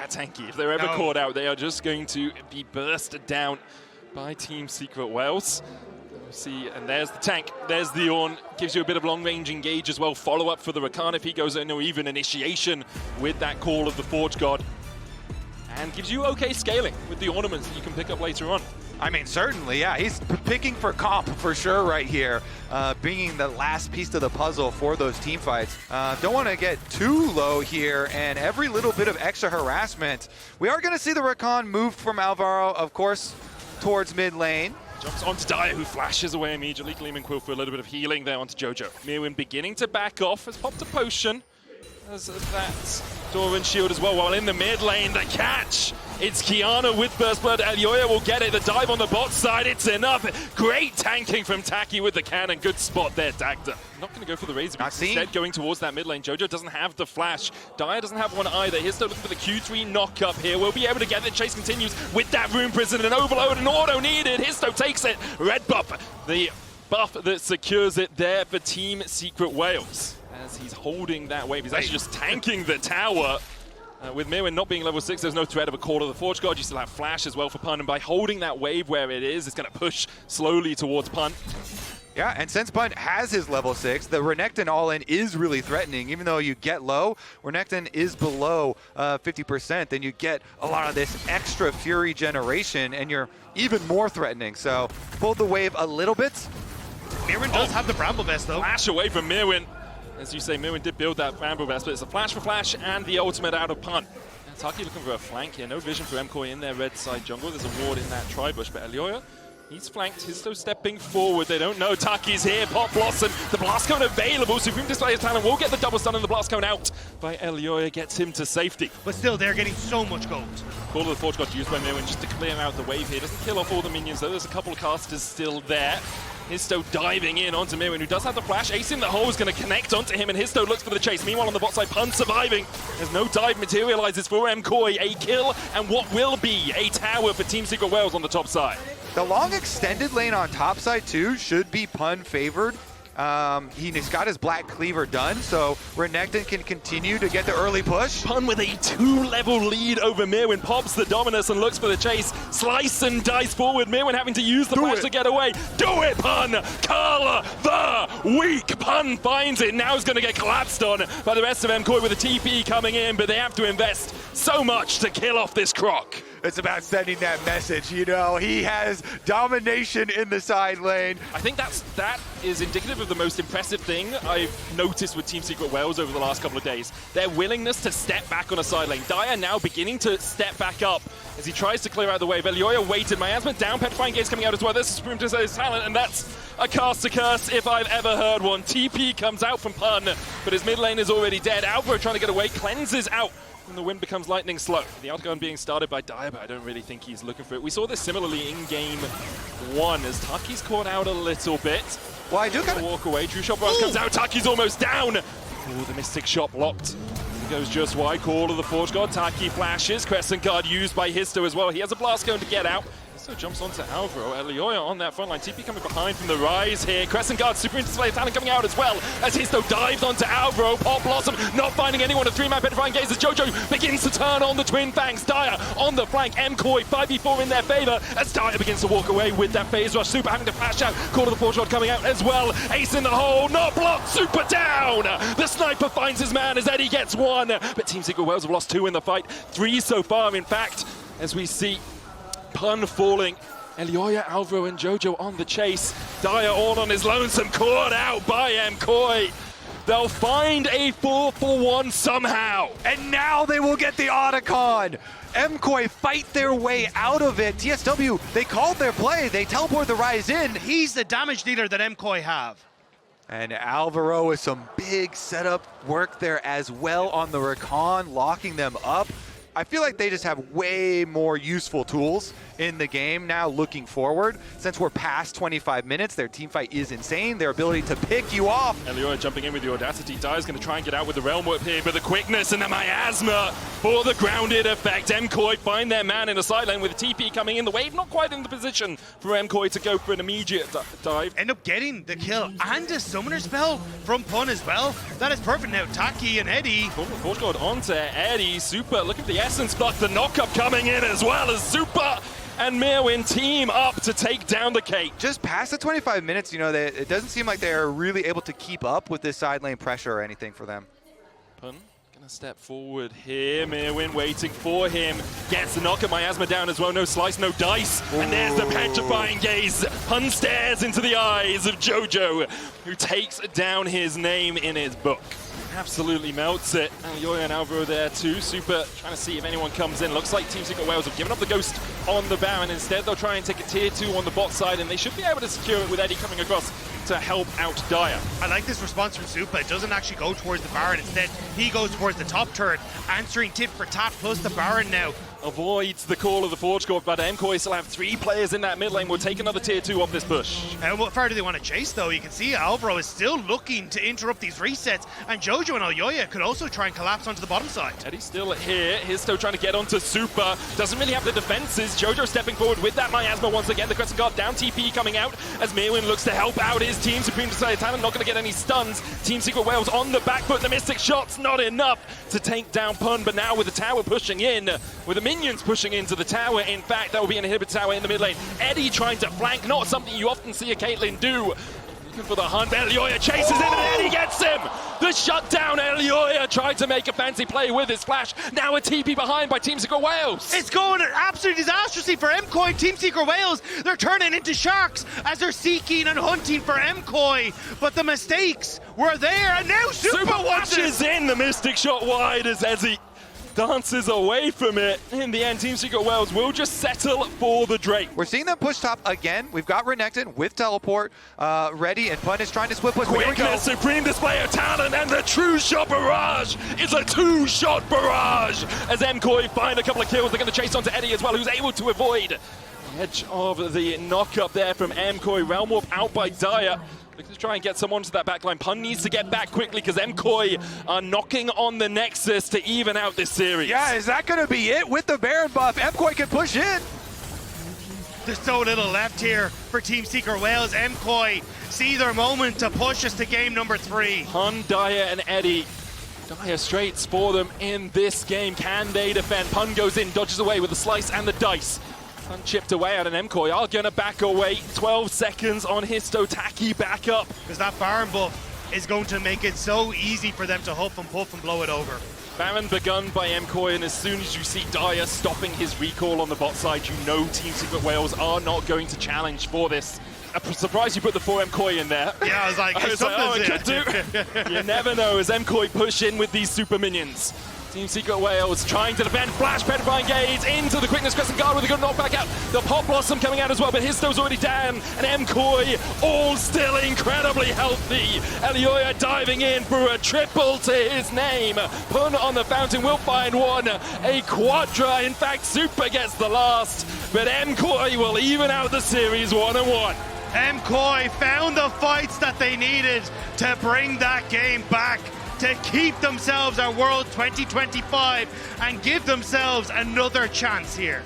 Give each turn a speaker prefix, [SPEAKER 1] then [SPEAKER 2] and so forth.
[SPEAKER 1] that tanky. If they're ever caught out, they are just going to be bursted down by Team Secret Wales. See, and there's the tank, there's the Ornn, gives you a bit of long-range engage as well, follow-up for the Rakan if he goes in, or even initiation with that call of the Forge God. And gives you okay scaling with the ornaments that you can pick up later on.
[SPEAKER 2] I mean, certainly, yeah. He's picking for comp for sure right here, bringing the last piece to the puzzle for those team fights. Don't want to get too low here, and every little bit of extra harassment. We are going to see the Rakan move from Alvaro, of course, towards mid lane.
[SPEAKER 1] Jumps onto Dire, who flashes away immediately. Gleaming Quill for a little bit of healing there onto Jojo. Mirwin beginning to back off, has popped a potion. As that Doran shield as well, while in the mid lane, the catch! It's Kiana with Burst Blood. Elyoya will get it. The dive on the bot side, it's enough. Great tanking from Taki with the cannon. Good spot there, Dagda. Not going to go for the Razor, but instead going towards that mid lane. Jojo doesn't have the flash. Dire doesn't have one either. Histo looking for the Q3 knock up here. We'll be able to get the chase continues with that Rune Prison and overload and auto needed. Histo takes it. Red buff, the buff that secures it there for Team Secret Wales. As he's holding that wave, he's actually just tanking the tower. With Mirwin not being level 6, there's no threat of a call of the Forge God. You still have flash as well for Pun, and by holding that wave where it is, it's going to push slowly towards Pun.
[SPEAKER 2] Yeah, and since Pun has his level 6, the Renekton all-in is really threatening. Even though you get low, Renekton is below 50%, then you get a lot of this extra Fury generation, and you're even more threatening. So, pull the wave a little bit.
[SPEAKER 3] Mirwin does have the Bramble Vest, though.
[SPEAKER 1] Flash away from Mirwin. As you say, Mirwin did build that Bramble Vest, but it's a flash for flash and the ultimate out of Pun. Taki looking for a flank here. No vision for MKOI in their red side jungle. There's a ward in that Tribush, but Elyoya, he's flanked. Histo stepping forward. They don't know. Taki's here. Pop Blossom. The Blast Cone available. Supreme Display his talent. Will get the double stun, and the Blast Cone out by Elyoya gets him to safety.
[SPEAKER 3] But still, they're getting so much gold.
[SPEAKER 1] Call of the Forge got used by Mirwin just to clear out the wave here. Doesn't kill off all the minions, though. There's a couple of casters still there. Histo diving in onto Mirwin, who does have the flash. Ace in the hole is going to connect onto him, and Histo looks for the chase. Meanwhile, on the bot side, Pun surviving. There's no dive materializes for MKOI. A kill, and what will be a tower for Team Secret Wales on the top side.
[SPEAKER 2] The long extended lane on top side, too, should be Pun favored. He's got his Black Cleaver done, so Renekton can continue to get the early push.
[SPEAKER 1] Pun with a 2-level lead over Mirwin, pops the Dominus and looks for the chase. Slice and dice forward, Mirwin having to use the flash to get away. Do it, Pun! Carla the weak! Pun finds it, now is going to get collapsed on by the rest of MKOI with a TP coming in, but they have to invest so much to kill off this Croc.
[SPEAKER 2] It's about sending that message, you know. He has domination in the side lane.
[SPEAKER 1] I think that is indicative of the most impressive thing I've noticed with Team Secret Wales over the last couple of days. Their willingness to step back on a side lane. Dire now beginning to step back up as he tries to clear out the wave. Elyoya waited. Miasma down. Petrifying Gaze coming out as well. There's Supreme Display talent, and that's a caster curse if I've ever heard one. TP comes out from Pun, but his mid lane is already dead. Alvaro trying to get away. Cleanses out. And the wind becomes lightning slow. The outgun being started by Dire, but I don't really think he's looking for it. We saw this similarly in game 1 as Taki's caught out a little bit.
[SPEAKER 2] Well, I do kind of
[SPEAKER 1] walk away. True Shot Barrage comes out. Taki's almost down. Oh, the Mystic Shot blocked. He goes just wide. Call of the Forge God. Taki flashes. Crescent Guard used by Histo as well. He has a Blast Cone to get out. Histo jumps onto Alvaro. Elyoya on that front line. TP coming behind from the rise here. Crescent Guard, Supreme Display talent coming out as well as Histo dives onto Alvaro. Pop Blossom not finding anyone. A 3-man Petrifying Gaze as Jojo begins to turn on the Twin Fangs. Dire on the flank. MKOI 5v4 in their favor as Dire begins to walk away with that phase rush. Super having to flash out. Call of the Forge God coming out as well. Ace in the hole. Not blocked. Super down. The sniper finds his man as Eddie gets 1. But Team Secret Wales have lost 2 in the fight. 3 so far, in fact, as we see Pun falling. Elyoya, Alvaro, and Jojo on the chase. Dire all on his lonesome, caught out by MKOI. They'll find a 4-for-1 somehow.
[SPEAKER 2] And now they will get the Otacon. MKOI fight their way out of it. TSW, they called their play. They teleport the Rise in.
[SPEAKER 3] He's the damage dealer that MKOI have.
[SPEAKER 2] And Alvaro with some big setup work there as well on the Rakan, locking them up. I feel like they just have way more useful tools in the game now looking forward. Since we're past 25 minutes, their team fight is insane. Their ability to pick you off.
[SPEAKER 1] Elyoya jumping in with the audacity. Dire's going to try and get out with the Realm Whip here, but the quickness and the miasma for the grounded effect. MKOI find their man in the side lane with a TP coming in. The wave not quite in the position for MKOI to go for an immediate dive.
[SPEAKER 3] End up getting the kill and a summoner spell from Pun as well. That is perfect now. Taki and Eddie.
[SPEAKER 1] Forge God onto Eddie. Super. Look at the Essence Block, the knockup coming in as well as Super and Mirwin team up to take down the Kate.
[SPEAKER 2] Just past the 25 minutes, you know, it doesn't seem like they're really able to keep up with this side lane pressure or anything for them.
[SPEAKER 1] Pun gonna step forward here. Mirwin waiting for him. Gets the knockup, Miasma down as well. No slice, no dice. Ooh. And there's the petrifying gaze. Pun stares into the eyes of Jojo, who takes down his name in his book. Absolutely melts it. Elioya and Alvaro there too. Super trying to see if anyone comes in. Looks like Team Secret Wales have given up the Ghost on the Baron. Instead, they'll try and take a tier 2 on the bot side, and they should be able to secure it with Eddie coming across to help out Dire.
[SPEAKER 3] I like this response from Super. It doesn't actually go towards the Baron. Instead, he goes towards the top turret, answering tip for tap plus the Baron now.
[SPEAKER 1] Avoids the call of the Forge Court, but MKOI still have 3 players in that mid lane. We'll take another tier 2 off this push.
[SPEAKER 3] What far do they want to chase, though? You can see Alvaro is still looking to interrupt these resets, and Jojo and Elioya could also try and collapse onto the bottom side.
[SPEAKER 1] Eddie's still here. He's still trying to get onto Super. Doesn't really have the defenses. Jojo stepping forward with that Miasma once again. The Crescent Guard down, TP coming out as Mirwin looks to help out his team. Supreme Decided Talent not going to get any stuns. Team Secret Wales on the back foot. The Mystic Shot's not enough to take down Pun, but now with the tower pushing in, with the minions pushing into the tower, in fact, that will be an inhibitor tower in the mid lane. Eddie trying to flank, not something you often see a Caitlyn do. Looking for the hunt, Elioya chases him and Eddie gets him! The shutdown, Elioya tried to make a fancy play with his flash. Now a TP behind by Team Secret Wales.
[SPEAKER 3] It's going absolutely disastrously for MKOI and Team Secret Wales. They're turning into sharks as they're seeking and hunting for MKOI, but the mistakes were there, and now Super
[SPEAKER 1] washes in the Mystic Shot wide as Ezzy dances away from it. In the end, Team Secret Wales will just settle for the Drake.
[SPEAKER 2] We're seeing them push top again. We've got Renekton with teleport ready, and Pun is trying to split push.
[SPEAKER 1] Quickness, supreme display of talent, and the true shot barrage is a 2-shot barrage. As MKOI find a couple of kills, they're going to chase onto Eddie as well, who's able to avoid the edge of the knock-up there from MKOI. Realm Warp out by Dire. Looking to try and get someone to that backline. Pun needs to get back quickly because MKOI are knocking on the Nexus to even out this series.
[SPEAKER 2] Yeah, is that going to be it with the Baron buff? MKOI can push in.
[SPEAKER 3] There's so little left here for Team Secret Wales. MKOI see their moment to push us to game number 3.
[SPEAKER 1] Pun, Dire, and Eddie. Dire straights for them in this game. Can they defend? Pun goes in, dodges away with the slice and the dice. Pun chipped away out, and MKOI are going to back away. 12 seconds on Histo. Taki back up.
[SPEAKER 3] Because that Baron buff is going to make it so easy for them to huff and puff and blow it over.
[SPEAKER 1] Baron begun by MKOI, and as soon as you see Dire stopping his recall on the bot side, you know Team Secret Wales are not going to challenge for this. I'm surprised you put the 4 MKOI in there.
[SPEAKER 3] Yeah, I was like,
[SPEAKER 1] oh, it could do. You never know as MKOI push in with these super minions. Team Secret Wales trying to defend. Flash, Petrifying Gaze into the Quickness Crescent Guard with a good knockback out. The Pop Blossom coming out as well, but Histo's already down. And MKOI all still incredibly healthy. Elioya diving in for a triple to his name. Pun on the fountain will find one. A quadra. In fact, Super gets the last. But MKOI will even out the series 1-1.
[SPEAKER 3] MKOI found the fights that they needed to bring that game back, to keep themselves at World 2025 and give themselves another chance here.